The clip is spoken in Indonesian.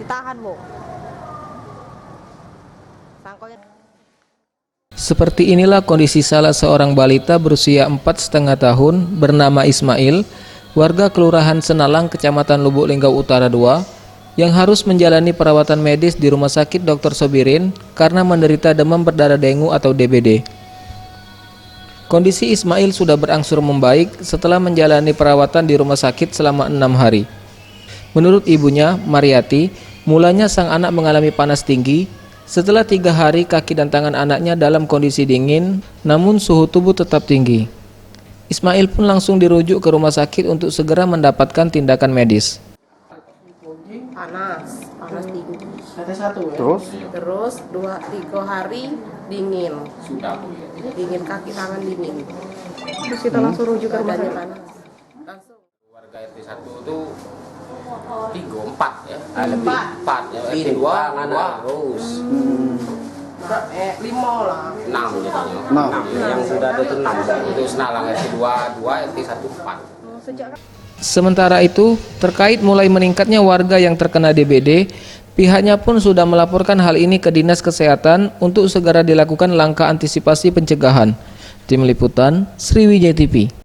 ditahan, Bu. Sangkonya. Seperti inilah kondisi salah seorang balita berusia 4,5 tahun bernama Ismail, warga Kelurahan Senalang, Kecamatan Lubuk Linggau Utara 2, yang harus menjalani perawatan medis di Rumah Sakit Dr. Sobirin karena menderita demam berdarah dengue atau DBD. Kondisi Ismail sudah berangsur membaik setelah menjalani perawatan di rumah sakit selama 6 hari. Menurut ibunya, Mariati, mulanya sang anak mengalami panas tinggi. Setelah 3 hari kaki dan tangan anaknya dalam kondisi dingin, namun suhu tubuh tetap tinggi. Ismail pun langsung dirujuk ke rumah sakit untuk segera mendapatkan tindakan medis. Panas tinggi. Terus 2-3 hari dingin. Dingin kaki tangan dingin. terus kita langsung rujuk ke rumah sakit. Langsung. Warga RT 1 itu 4 ya, lebih 4 ya, RT 2 terus 5 lah. 6 jadinya. 6 yang sudah ada itu 6 itu Senalang RT 2 RT 1 4. Sementara itu, terkait mulai meningkatnya warga yang terkena DBD, pihaknya pun sudah melaporkan hal ini ke Dinas Kesehatan untuk segera dilakukan langkah antisipasi pencegahan. Tim Liputan, Sriwijaya TV.